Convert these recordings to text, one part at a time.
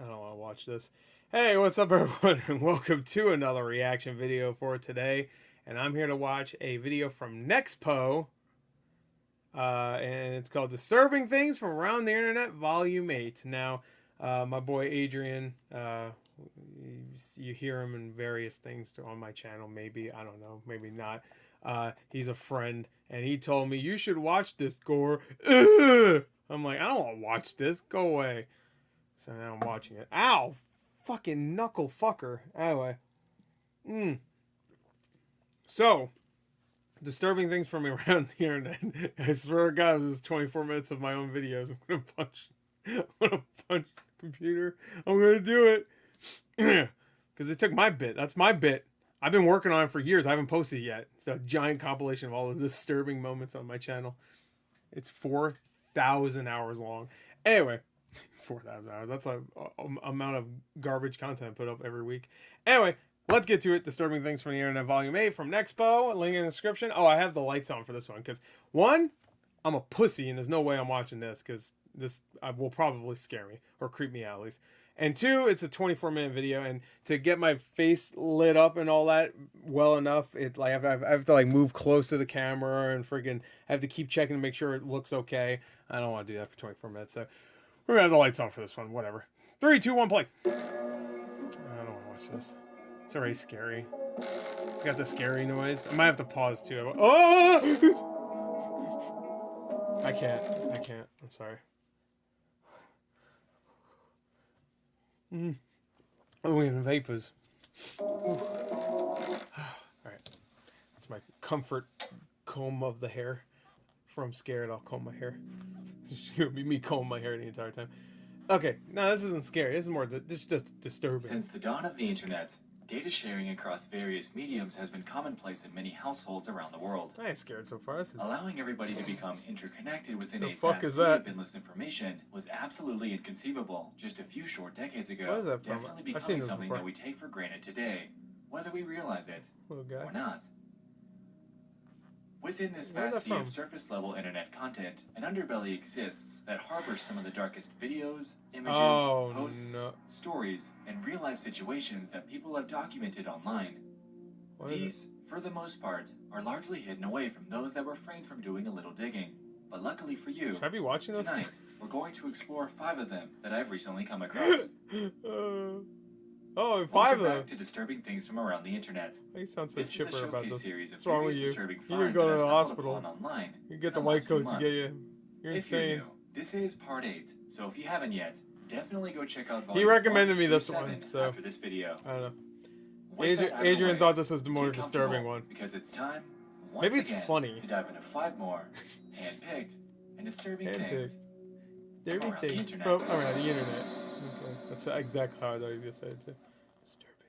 I don't want to watch this. Hey, what's up, everyone, and welcome to another reaction video for today. And I'm here to watch a video from Nexpo, and it's called "Disturbing Things from Around the Internet, Volume 8." Now, my boy Adrian, you hear him in various things on my channel. Maybe, I don't know, maybe not. He's a friend, and he told me you should watch this gore. Ugh! I'm like, I don't want to watch this. Go away. So now I'm watching it. Ow! Fucking knuckle fucker. Anyway. So, disturbing things from around the internet. I swear to God, this is 24 minutes of my own videos. I'm gonna punch the computer. I'm gonna do it. Because it took my bit. That's my bit. I've been working on it for years. I haven't posted it yet. It's a giant compilation of all the disturbing moments on my channel. It's 4,000 hours long. Anyway. 4,000 hours. That's a amount of garbage content put up every week. Anyway, let's get to it. Disturbing Things from the Internet, Volume 8 from Nexpo. Link in the description. Oh, I have the lights on for this one because, one, I'm a pussy and there's no way I'm watching this because this will probably scare me or creep me out at least. And two, it's a 24-minute video, and to get my face lit up and all that well enough, I have to like move close to the camera and friggin' I have to keep checking to make sure it looks okay. I don't want to do that for 24 minutes, so we're gonna have the lights on for this one. Whatever. 3, 2, 1, play. I don't want to watch this. It's already scary. It's got the scary noise. I might have to pause too. Oh! I can't. I'm sorry. Oh, we have vapors. Alright. That's my comfort comb of the hair. If I'm scared, I'll comb my hair. It's gonna be me combing my hair the entire time. Okay, no, this isn't scary. This is more just disturbing. Since the dawn of the internet, data sharing across various mediums has been commonplace in many households around the world. I ain't scared so far. This is... Allowing everybody to become interconnected within a fuck vast sea of endless information was absolutely inconceivable just a few short decades ago. What is that from? Definitely becoming something that we take for granted today, whether we realize it or not. Within this vast sea of surface-level internet content, an underbelly exists that harbors some of the darkest videos, images, posts, stories, and real-life situations that people have documented online. These, for the most part, are largely hidden away from those that refrained from doing a little digging. But luckily for you, should I be watching those? Tonight, we're going to explore 5 of them that I've recently come across. Oh, 5 of them. Welcome back to Disturbing Things from Around the Internet. You sound so This chipper is a about this. series of What's wrong with you? disturbing You could go to the hospital. Online you get the white coat to get you. You're insane. If you're new, this is part 8, so if you haven't yet, definitely go check out volume. He recommended me this one, so after this video. I don't know. Adrian thought this was the more disturbing one. Because it's time, maybe it's funny, to dive into 5 more hand-picked and disturbing things around the internet. Around the internet. Okay, that's exactly how I thought he was gonna say it too. Disturbing.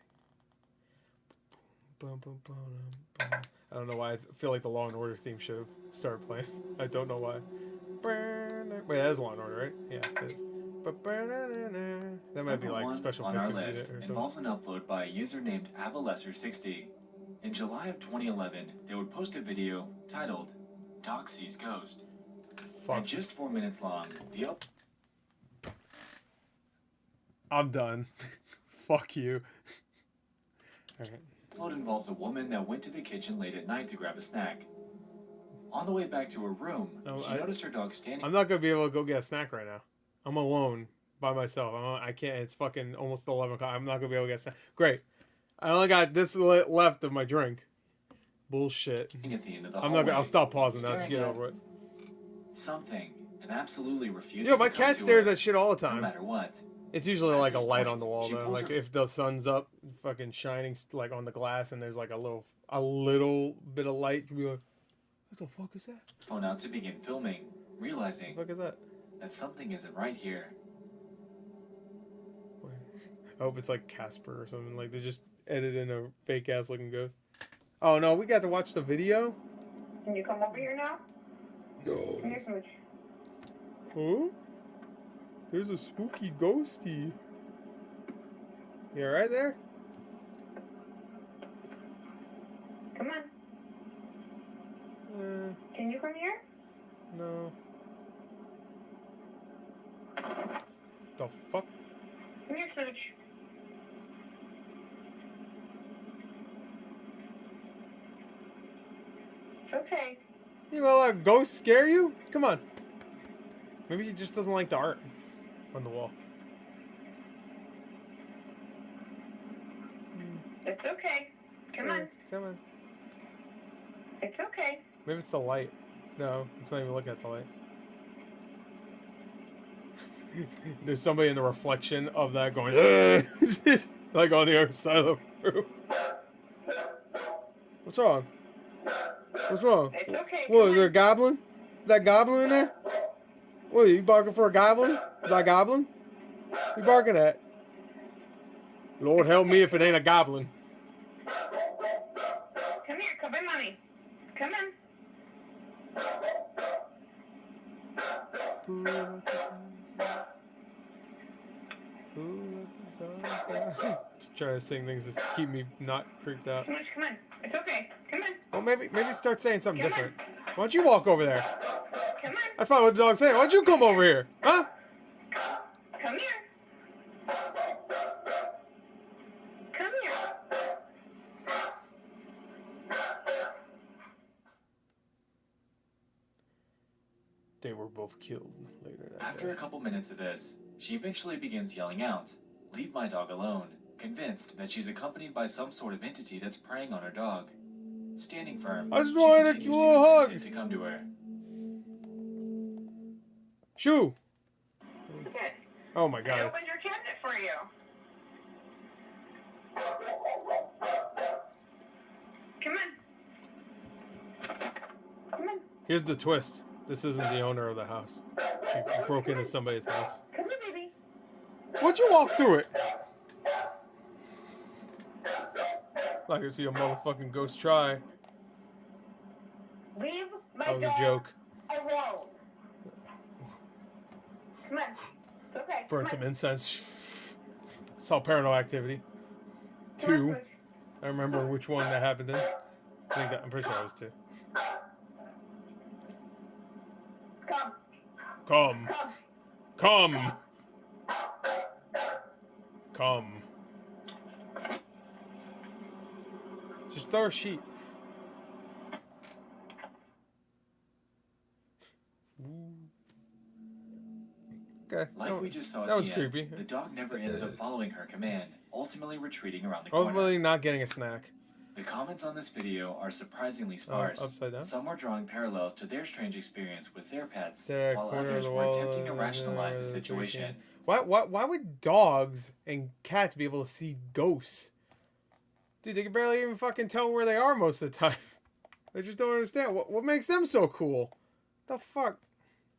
I don't know why. I feel like the Law and Order theme should have started playing. I don't know why. Wait, that is Law and Order, right? Yeah, it is. That might be like special on our list involves an upload by a user named Avalesser60. In July of 2011, they would post a video titled Doxys Ghost. At just 4 minutes long, I'm done. Fuck you. Alright. Upload involves a woman that went to the kitchen late at night to grab a snack. On the way back to her room, she noticed her dog standing. I'm not gonna be able to go get a snack right now. I'm alone by myself. I can't. It's fucking almost 11 o'clock. I'm not gonna be able to get a snack. Great. I only got this left of my drink. Bullshit. At the end of the I'm not gonna. I'll stop pausing now. Just get over it. Something and absolutely refusing. Yo, my cat stares at shit all the time. No matter what. It's usually like a light on the wall though. Like if the sun's up, fucking shining like on the glass, and there's like a little bit of light, you'll be like, what the fuck is that? Phone out to begin filming, realizing what the fuck is that? That something isn't right here. I hope it's like Casper or something. Like they just edited in a fake ass looking ghost. Oh no, we got to watch the video. Can you come over here now? No. Come here, Smooch. Oh? There's a spooky ghosty. You alright there? Come on. Can you come here? No. The fuck? Come here, Smooch. It's okay. You gonna let ghosts scare you? Come on. Maybe he just doesn't like the art on the wall. It's okay. Come on. Come on. It's okay. Maybe it's the light. No, it's not even looking at the light. There's somebody in the reflection of that going, like on the other side of the room. What's wrong? What's wrong? It's okay. What, is there a goblin? Is that goblin in there? What, are you barking for a goblin? Is that a goblin? What you barking at? Lord help me if it ain't a goblin. Come here. Come in, Mommy. Come in. Who let the dogs out? Who let the dogs out? Just trying to sing things that keep me not creeped out. Smooch, come on. It's okay. Come on. Well, maybe start saying something Come different. Why don't you walk over there? Come on. That's probably what the dog's saying. Why don't you come over here? Huh? Come here. Come here. They were both killed later that After day. a couple minutes of this, she eventually begins yelling out, "Leave my dog alone," convinced that she's accompanied by some sort of entity that's preying on her dog. Standing firm, I just she wanted to continues give to you a convince hug. him to come to her. Shoo! Good. Oh my I god. opened your cabinet for you. Come on. Come on. Here's the twist. This isn't the owner of the house. She broke into somebody's house. Come here, baby. Why'd you walk through it? Like I see a motherfucking ghost try. Leave my That was a dog joke. alone. Come on. It's okay. Burn Come some on. incense. Saw Paranormal Activity. Come on, 2. Smooch. I remember which one that happened in. I'm pretty sure it was 2. Come. Come. Come. Come. Come. Just throw a sheet. Okay. Like we just saw that at was the end, creepy. the dog never ends up following her command, ultimately retreating around the corner. Ultimately not getting a snack. The comments on this video are surprisingly sparse. Upside down? Some were drawing parallels to their strange experience with their pets, There, while corner of others the were wall, attempting to rationalize the situation. Why would dogs and cats be able to see ghosts? Dude, they can barely even fucking tell where they are most of the time. I just don't understand. What makes them so cool? The fuck?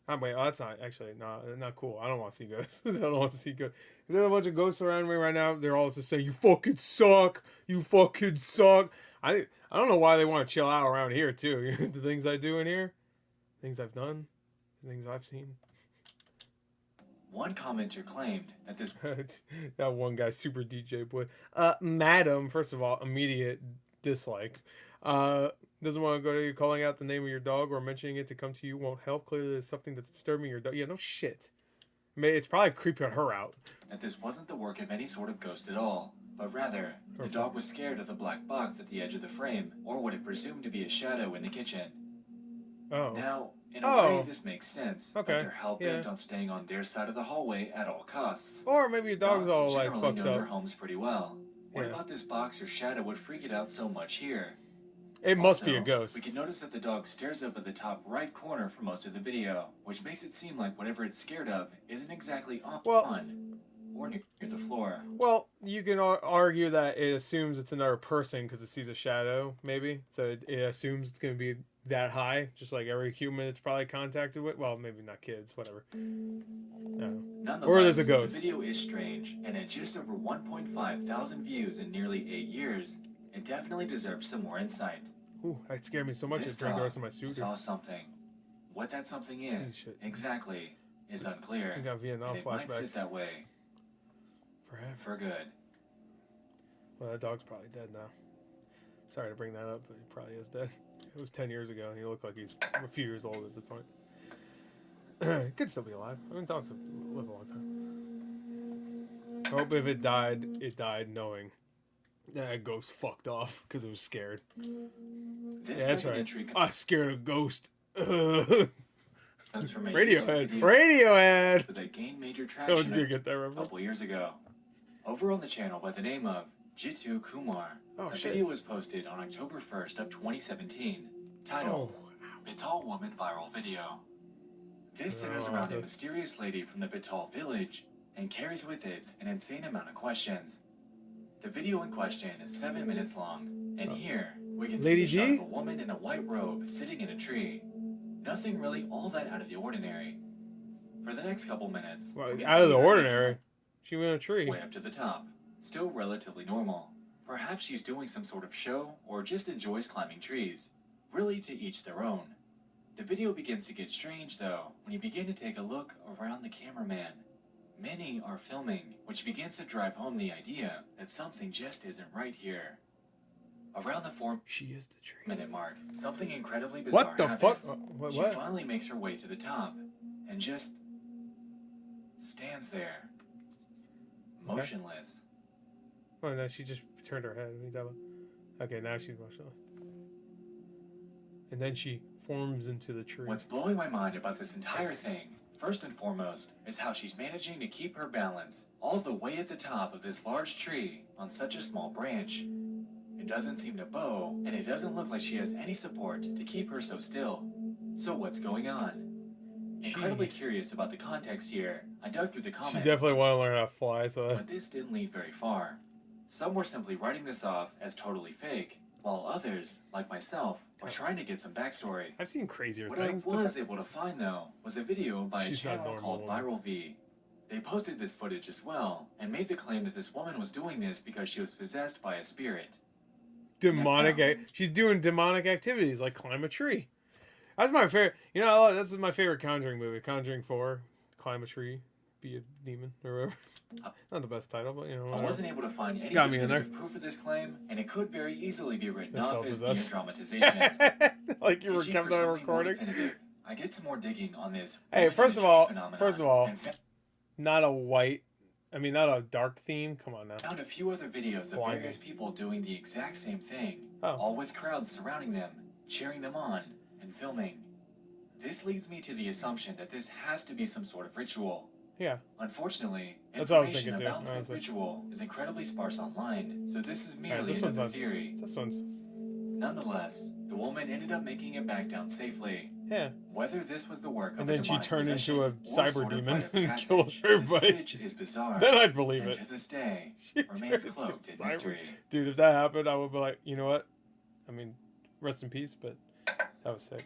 Oh, wait, that's not actually not cool. I don't want to see ghosts. I don't want to see ghosts. If there's a bunch of ghosts around me right now, they're all just saying, "You fucking suck. You fucking suck." I don't know why they want to chill out around here too. The things I do in here, things I've done, things I've seen. One commenter claimed that this That one guy, super DJ boy. Madam, first of all, immediate dislike. Doesn't want to go to you calling out the name of your dog or mentioning it to come to you won't help. Clearly there's something that's disturbing your dog. Yeah, no shit. I mean, it's probably creeping her out. that this wasn't the work of any sort of ghost at all, but rather, the dog was scared of the black box at the edge of the frame, or what it presumed to be a shadow in the kitchen. Oh. Now, in a way, this makes sense, Okay, but they're hell-bent on staying on their side of the hallway at all costs. Or maybe your dog's Dogs all like generally fucked know their up. homes pretty well. What Yeah. about this box or shadow would freak it out so much here? It must be a Also, ghost. We can notice that the dog stares up at the top right corner for most of the video, which makes it seem like whatever it's scared of isn't exactly on or near the floor. Well, you can argue that it assumes it's another person because it sees a shadow, maybe. So it assumes it's going to be that high, just like every human it's probably contacted with. Well, maybe not kids, whatever. No. Nonetheless, Or there's a ghost. The video is strange, and at just over 1.5 thousand views in nearly 8 years, it definitely deserves some more insight. Ooh, that scared me so much This it drained the dog rest of my suit. saw something. What that something is Shit. exactly is unclear, I got Vietnam and it might sit flashbacks. that way Forever. for good. Well, that dog's probably dead now. Sorry to bring that up, but he probably is dead. It was 10 years ago, and he looked like he's a few years old at this point. He could still be alive. I mean, dogs live a long time. I hope if it died knowing that ghost fucked off because it was scared. This Yeah, that's second right. entry I scared a ghost. comes from a Radiohead. YouTube video Radiohead. that gained major No one's traction gonna get that a reference. couple years ago. Over on the channel by the name of Jitu Kumar, a Shit. video was posted on October 1st of 2017, titled Bital Woman Viral Video. This centers around a mysterious lady from the Bital village and carries with it an insane amount of questions. The video in question is 7 minutes long, and here we can see a shot of a woman in a white robe sitting in a tree. Nothing really all that out of the ordinary. For the next couple minutes, Well, we can out see of the her ordinary. She went in a tree. way up to the top, still relatively normal. Perhaps she's doing some sort of show or just enjoys climbing trees. Really, to each their own. The video begins to get strange though when you begin to take a look around the cameraman. Many are filming, which begins to drive home the idea that something just isn't right here. Around the 4 She is the tree. minute mark, something incredibly bizarre What the happens. fuck? What? She finally makes her way to the top and just stands there, motionless. Oh no, she just turned her head. Okay, now she's motionless. And then she forms into the tree. What's blowing my mind about this entire thing, first and foremost, is how she's managing to keep her balance all the way at the top of this large tree on such a small branch. It doesn't seem to bow, and it doesn't look like she has any support to keep her so still. So what's going on? Incredibly curious about the context here, I dug through the comments. She definitely want to learn how to fly, so... But this didn't lead very far. Some were simply writing this off as totally fake, while others, like myself, were trying to get some backstory. I've seen crazier What things. I was able to find, though, was a video by a channel called Viral V. They posted this footage as well, and made the claim that this woman was doing this because she was possessed by a spirit. Demonic... She's doing demonic activities, like climb a tree. That's my favorite... You know, that's my favorite Conjuring movie. Conjuring 4, climb a tree, be a demon, or whatever. Not the best title, but you know. Whatever. I wasn't able to find any definitive proof of this claim, and it could very easily be written off as being a dramatization. Like you were kept on recording. I did some more digging on this. Hey, first of all, not a dark theme. Come on now. Found a few other videos of various people doing the exact same thing, all with crowds surrounding them, cheering them on, and filming. This leads me to the assumption that this has to be some sort of ritual. Yeah. Unfortunately, that's what I was information thinking about said ritual is incredibly sparse online, so this is merely another theory. This one's... Nonetheless, the woman ended up making it back down safely. Yeah. Whether this was the work of and then she turned into a cyber demon and passage, killed everybody. This is bizarre. Then I'd believe and it. To this day, remains cloaked in mystery. Dude, if that happened, I would be like, you know what? I mean, rest in peace, but that was sick.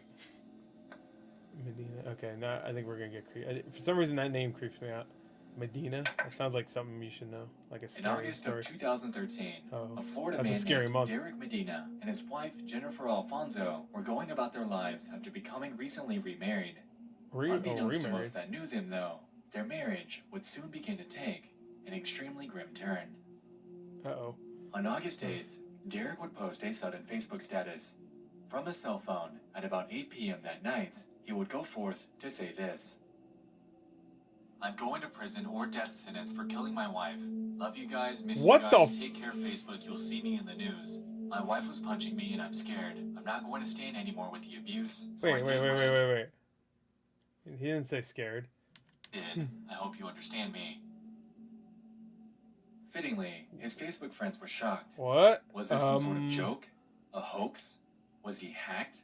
Medina. Okay, now I think we're gonna get creepy. For some reason, that name creeps me out. Medina. That sounds like something you should know, like a scary In August story. of 2013, a Florida that's man a scary named month. Derek Medina and his wife Jennifer Alfonso were going about their lives after becoming recently remarried. Unbeknownst to most that knew them, though, their marriage would soon begin to take an extremely grim turn. On August 8th, Derek would post a sudden Facebook status. From his cell phone, at about 8 p.m. that night, he would go forth to say this. I'm going to prison or death sentence for killing my wife. Love you guys, miss you guys, take care Facebook, you'll see me in the news. My wife was punching me and I'm scared. I'm not going to stand anymore with the abuse. So Wait. He didn't say scared. I hope you understand me. Fittingly, his Facebook friends were shocked. What? Was this some sort of joke? A hoax? Was he hacked?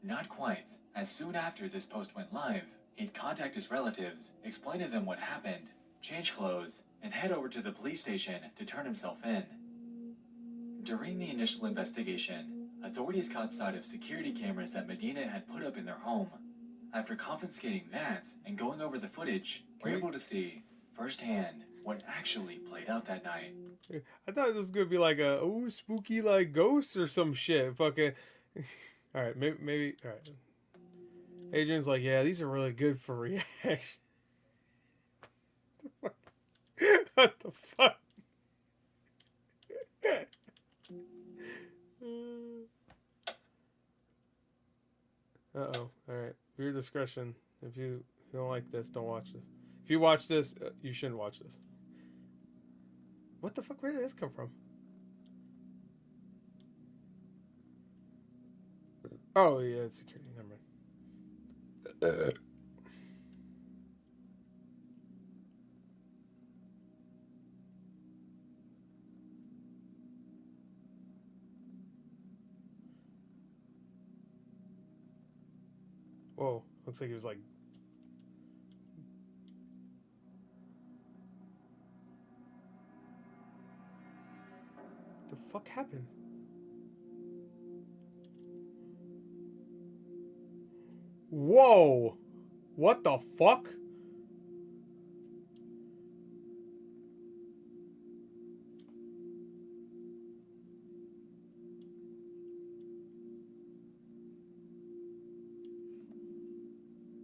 Not quite. As soon after this post went live, he'd contact his relatives, explain to them what happened, change clothes, and head over to the police station to turn himself in. During the initial investigation, authorities caught sight of security cameras that Medina had put up in their home. After confiscating that and going over the footage, we're able to see firsthand what actually played out that night. I thought this was gonna be like a spooky like ghost or some shit. Fucking. All right, maybe. All right. Adrian's like, yeah, these are really good for reaction. What the fuck? Uh-oh. Alright. Viewer discretion. If you don't like this, don't watch this. If you watch this, you shouldn't watch this. What the fuck? Where did this come from? Oh, yeah, it's security. Never mind. Whoa, looks like he was like... The fuck happened? Whoa! What the fuck?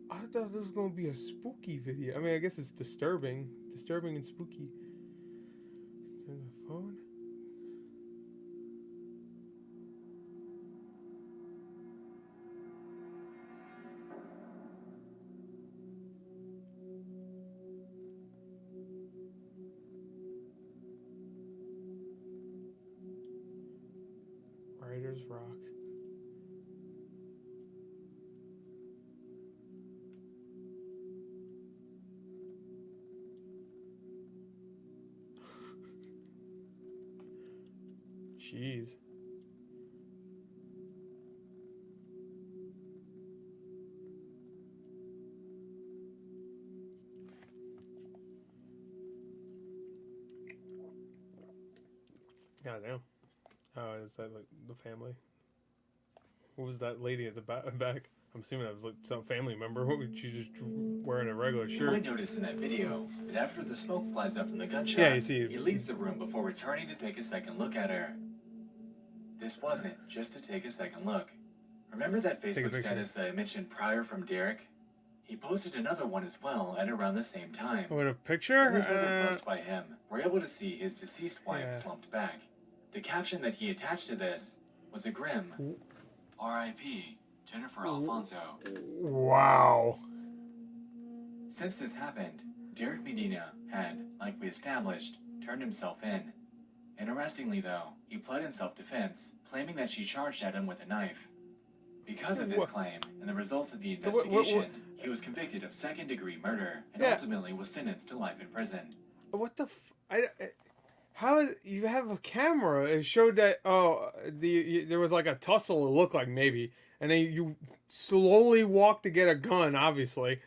I thought this was gonna be a spooky video. I mean, I guess it's disturbing. Disturbing and spooky. Turn the phone. Writer's Rock. Jeez. Goddamn. Oh, is that like the family? What was that lady at the back? I'm assuming that was like some family member. What would she just wearing a regular shirt? You might notice in that video that after the smoke flies up from the gunshots, yeah, you see he leaves the room before returning to take a second look at her. This wasn't just to take a second look. Remember that Facebook status that I mentioned prior from Derek? He posted another one as well at around the same time. What, a picture? In this other post by him, we're able to see his deceased wife slumped back. The caption that he attached to this was a grim R.I.P. Jennifer Alfonso. Wow. Since this happened, Derek Medina had, like we established, turned himself in. Interestingly though, he pled in self-defense, claiming that she charged at him with a knife. Because of this claim, and the results of the investigation, he was convicted of second-degrey murder, and ultimately was sentenced to life in prison. What the how is... You have a camera, it showed that, there was like a tussle, it looked like maybe, and then you slowly walk to get a gun, obviously.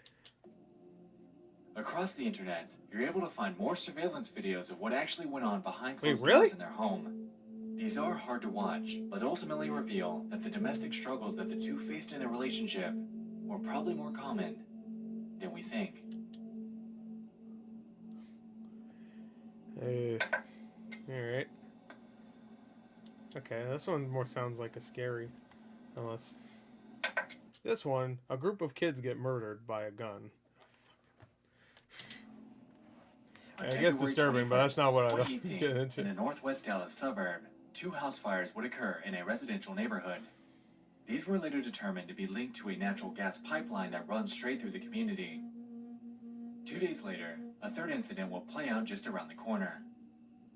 Across the internet, you're able to find more surveillance videos of what actually went on behind closed doors in their home. These are hard to watch, but ultimately reveal that the domestic struggles that the two faced in their relationship were probably more common than we think. Alright. Okay, this one more sounds like a scary. Unless... This one, a group of kids get murdered by a gun. I guess disturbing, but that's not what I was getting into. In a northwest Dallas suburb, 2 house fires would occur in a residential neighborhood. These were later determined to be linked to a natural gas pipeline that runs straight through the community. 2 days later, a third incident will play out just around the corner.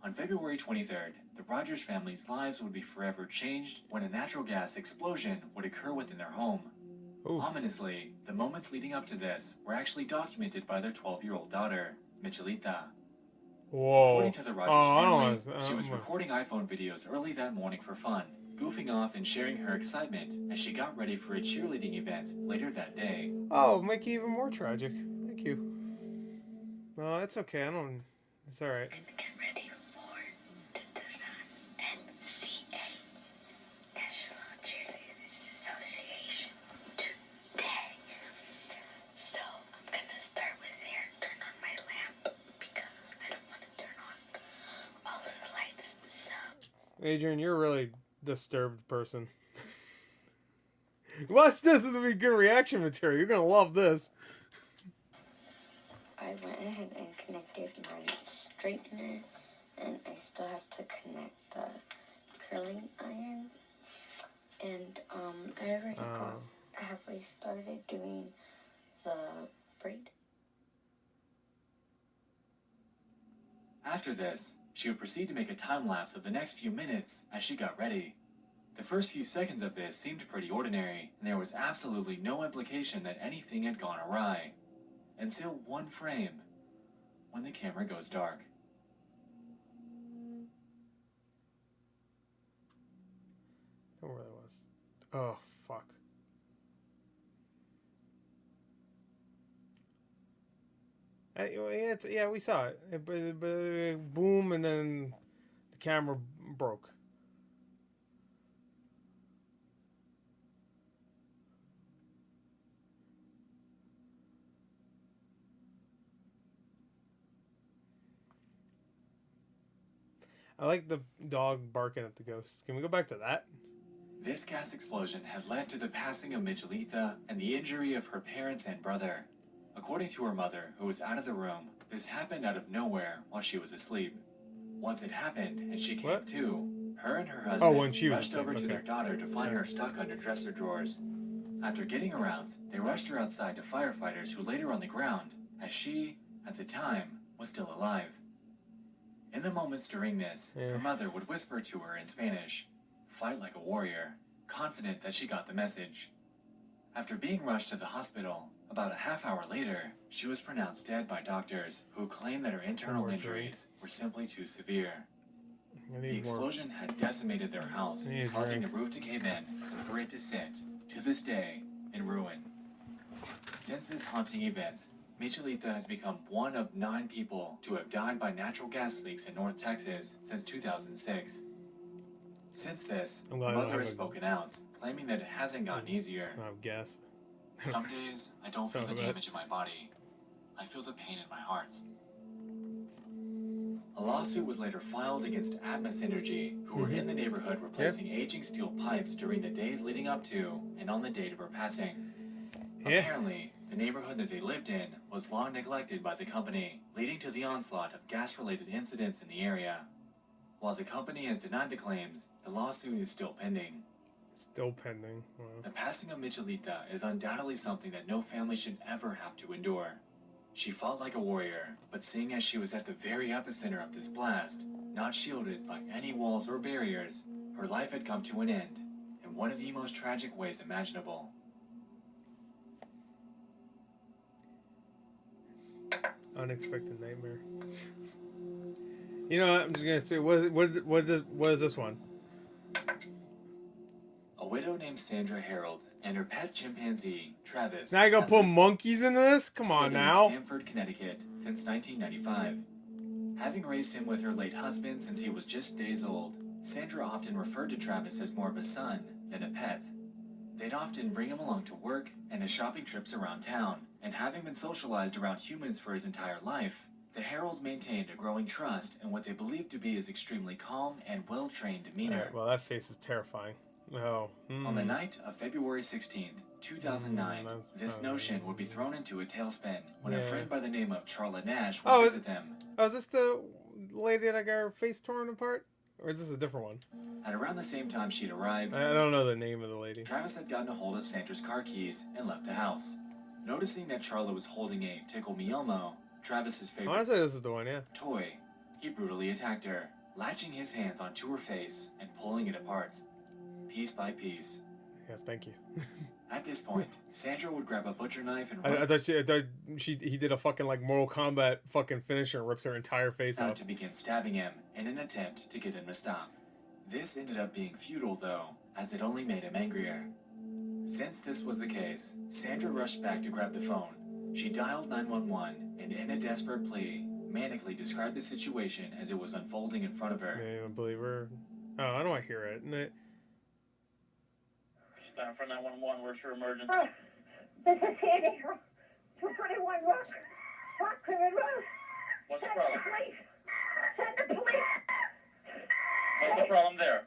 On February 23rd, the Rogers family's lives would be forever changed when a natural gas explosion would occur within their home. Ooh. Ominously, the moments leading up to this were actually documented by their 12-year-old daughter, Michelita. Whoa. According to the Rogers family, she was recording iPhone videos early that morning for fun, goofing off and sharing her excitement as she got ready for a cheerleading event later that day. Oh, make it even more tragic. Thank you. No, that's okay. It's alright. Get ready for the NCA, National Cheerleaders Association, today. So I'm gonna start with here. Turn on my lamp because I don't want to turn on all of the lights. So Adrian, you're a really disturbed person. Watch this. This will be good reaction material. You're gonna love this. I went ahead and connected my straightener, and I still have to connect the curling iron. And I already got halfway started doing the braid. After this, She would proceed to make a time lapse of the next few minutes as she got ready. The first few seconds of this seemed pretty ordinary, and there was absolutely no implication that anything had gone awry. Until one frame, when the camera goes dark. I don't know where that was. Oh, fuck. Yeah, we saw it. Boom, and then the camera broke. I like the dog barking at the ghost. Can we go back to that? This gas explosion had led to the passing of Michelita and the injury of her parents and brother. According to her mother, who was out of the room, this happened out of nowhere while she was asleep. Once it happened and she came to, her and her husband rushed over to their daughter to find her stuck under dresser drawers. After getting around, they rushed her outside to firefighters who laid her on the ground, as she, at the time, was still alive. In the moments during this, her mother would whisper to her in Spanish, "Fight like a warrior," confident that she got the message. After being rushed to the hospital, about a half hour later, she was pronounced dead by doctors who claimed that her internal injuries were simply too severe. The explosion had decimated their house, causing the roof to cave in and for it to sit, to this day, in ruin. Since this haunting event, Michelita has become one of 9 people to have died by natural gas leaks in North Texas since 2006. Since this, her mother has spoken out, claiming that it hasn't gotten easier. I guess. Some days, I don't feel the damage in my body. I feel the pain in my heart. A lawsuit was later filed against Atmos Energy, who were in the neighborhood replacing aging steel pipes during the days leading up to and on the date of her passing. Apparently, the neighborhood that they lived in was long neglected by the company, leading to the onslaught of gas-related incidents in the area. While the company has denied the claims, the lawsuit is still pending. Still pending. Wow. The passing of Michelita is undoubtedly something that no family should ever have to endure. She fought like a warrior, but seeing as she was at the very epicenter of this blast, not shielded by any walls or barriers, her life had come to an end, in one of the most tragic ways imaginable. Unexpected nightmare. You know what? I'm just gonna say, what is this one? A widow named Sandra Harold and her pet chimpanzee, Travis. Now I gotta put monkeys into this? Come on now. In Stamford, Connecticut, since 1995. Having raised him with her late husband since he was just days old, Sandra often referred to Travis as more of a son than a pet. They'd often bring him along to work and his shopping trips around town, and having been socialized around humans for his entire life, the Harolds maintained a growing trust in what they believed to be his extremely calm and well-trained demeanor. Right, well, that face is terrifying. Oh. On the night of February 16th, 2009, this notion would be thrown into a tailspin when a friend by the name of Charla Nash would visit them. Oh, is this the lady that got her face torn apart? Or is this a different one? At around the same time she'd arrived, I don't know the name of the lady. Travis had gotten a hold of Sandra's car keys and left the house. Noticing that Charla was holding a Tickle Me Elmo, Travis's favorite I want to say this is the one, yeah. toy, he brutally attacked her, latching his hands onto her face and pulling it apart, piece by piece. Yes, thank you. At this point, Sandra would grab a butcher knife and I thought he did a fucking like Mortal Kombat fucking finisher and ripped her entire face out to begin stabbing him in an attempt to get him to stop. This ended up being futile though, as it only made him angrier. Since this was the case, Sandra rushed back to grab the phone. She dialed 911 and in a desperate plea, manically described the situation as it was unfolding in front of her. I don't believe her. Oh, I don't want to hear it. Stand for 911, where's your emergency? This is Sandy. 221 Rock Cleveland Road. What's the Send problem? the police. Send the police. What's the problem there?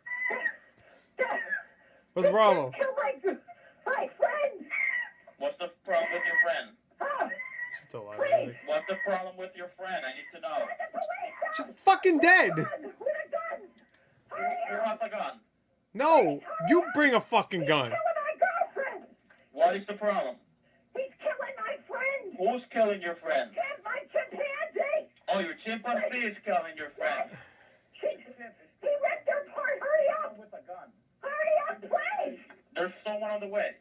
What's the problem? Kill my friend. What's the problem with your friend? Oh, She's still alive. please. What's the problem with your friend? I need to know. Send the police. She's fucking dead. With a gun. Hurry Who up. wants a gun? No, you bring a fucking gun. He's killing my girlfriend. What is the problem? He's killing my friend. Who's killing your friend? My chimpanzee. Oh, your chimpanzee is killing your friend. one on the way.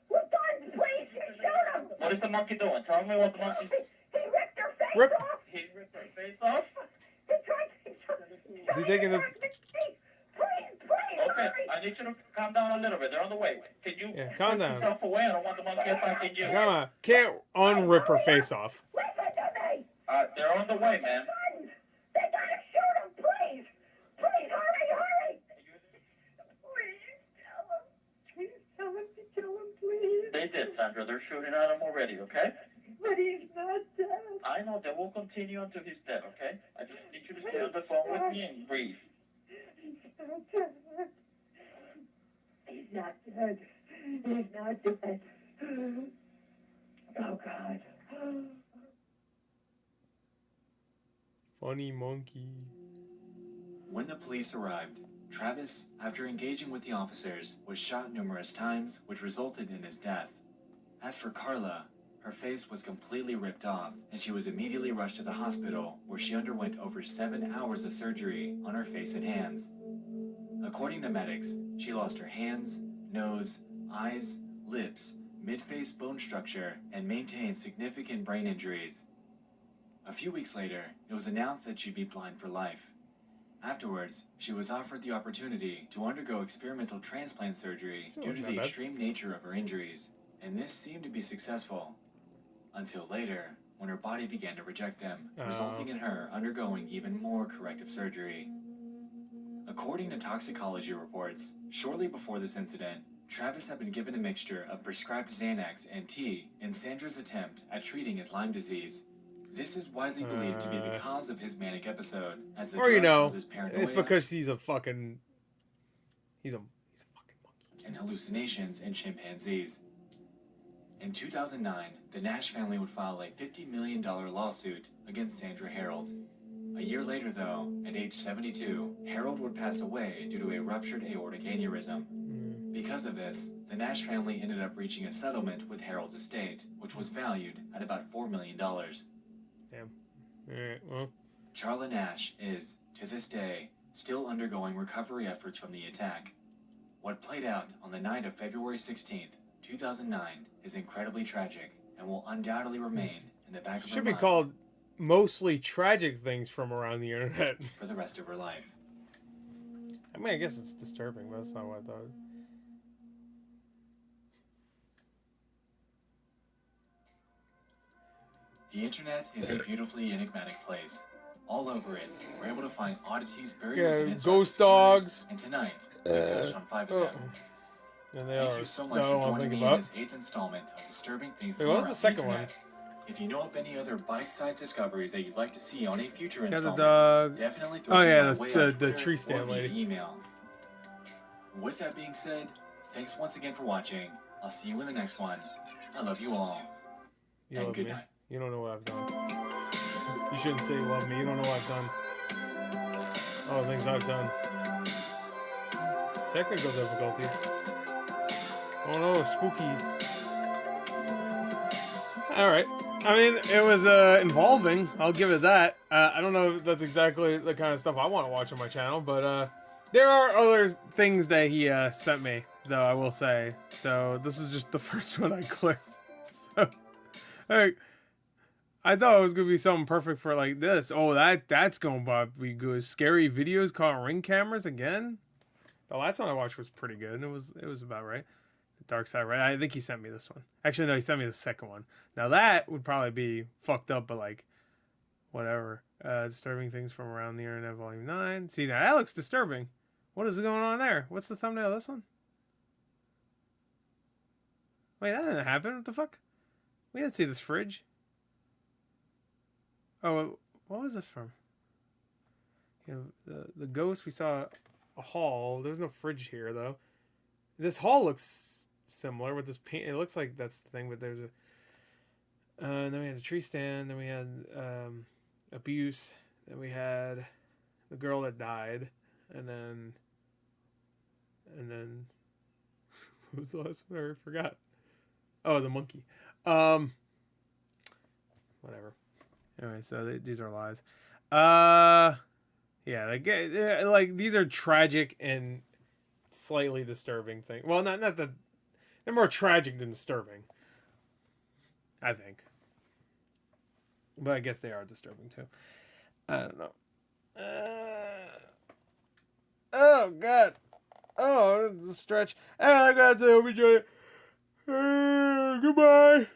With guns, please, shoot him! What is the monkey doing? Tell me what the monkey... He ripped her face Rip. off! He ripped her face off? Is he taking this? Please, Okay, hurry! I need you to calm down a little bit. They're on the way. Can you Yeah, calm get down. yourself away? I don't want the monkey attacking you. Come on. Can't unrip her face off. Listen to me! They're on the way, man. Guns! They gotta shoot him, please! Please, hurry! Please tell him to kill him, please. They did, Sandra. They're shooting at him already, okay? But he's not dead. I know. They will continue until he's dead, okay? I just need you to stay on the phone with me and breathe. He's not dead. He's not dead. He's not dead. Oh, God. Funny monkey. When the police arrived, Travis, after engaging with the officers, was shot numerous times, which resulted in his death. As for Carla, her face was completely ripped off, and she was immediately rushed to the hospital, where she underwent over 7 hours of surgery on her face and hands. According to medics, she lost her hands, nose, eyes, lips, mid-face bone structure, and maintained significant brain injuries. A few weeks later, it was announced that she'd be blind for life. Afterwards, she was offered the opportunity to undergo experimental transplant surgery due to the extreme nature of her injuries, and this seemed to be successful. Until later, when her body began to reject them, resulting in her undergoing even more corrective surgery. According to toxicology reports, shortly before this incident, Travis had been given a mixture of prescribed Xanax and tea in Sandra's attempt at treating his Lyme disease. This is widely believed to be the cause of his manic episode, as the drug causes paranoia. It's because he's a fucking monkey. And hallucinations in chimpanzees. In 2009, the Nash family would file a $50 million lawsuit against Sandra Harold. A year later, though, at age 72, Harold would pass away due to a ruptured aortic aneurysm. Because of this, the Nash family ended up reaching a settlement with Harold's estate, which was valued at about $4 million. Damn. Alright, well. Charla Nash is, to this day, still undergoing recovery efforts from the attack. What played out on the night of February 16th, 2009 is incredibly tragic and will undoubtedly remain in the back of her Should be mind called Mostly Tragic Things from Around the Internet. for the rest of her life. I mean, I guess it's disturbing, but that's not what I thought. The internet is a beautifully enigmatic place. All over it, we're able to find oddities buried Yeah, within its ghost darkest dogs. corners, and tonight, we've touched on 5 of them. And they Thank are. you so That much I for don't want to joining think me in about. this 8th installment of Disturbing Things Wait, from what was Around the second one? Internet. If you know of any other bite-sized discoveries that you'd like to see on a future Yeah, the installment, dog. definitely throw Oh them yeah, my way on the Twitter tree or stand via lady. email. With that being said, thanks once again for watching. I'll see you in the next one. I love you all. You And love good me. night. You don't know what I've done. You shouldn't say you love me. You don't know what I've done. All the things I've done. Technical difficulties. Oh no, spooky. Alright. I mean, it was involving. I'll give it that. I don't know if that's exactly the kind of stuff I want to watch on my channel, but there are other things that he sent me, though, I will say. So this is just the first one I clicked. So, like, I thought it was gonna be something perfect for like this. Oh, that's gonna be good. Scary videos caught Ring cameras again. The last one I watched was pretty good. It was about right. The Dark Side, right? I think he sent me this one. Actually, no, he sent me the second one. Now that would probably be fucked up, but like, whatever. Disturbing Things from Around the Internet, Volume 9. See, now that looks disturbing. What is going on there? What's the thumbnail of this one? Wait, that didn't happen. What the fuck? We didn't see this fridge. Oh, what was this from? You know, the ghost, we saw a hall. There's no fridge here, though. This hall looks similar with this paint. It looks like that's the thing, but there's a... then we had a tree stand. Then we had abuse. Then we had the girl that died. And then... what was the last one? I already forgot. Oh, the monkey. Whatever. Anyway, so these are lies. Yeah, like these are tragic and slightly disturbing things. Well, not that They're more tragic than disturbing, I think. But I guess they are disturbing too. I don't know. Oh God. Oh, this is a stretch. I gotta say, hope you enjoyed it. Goodbye.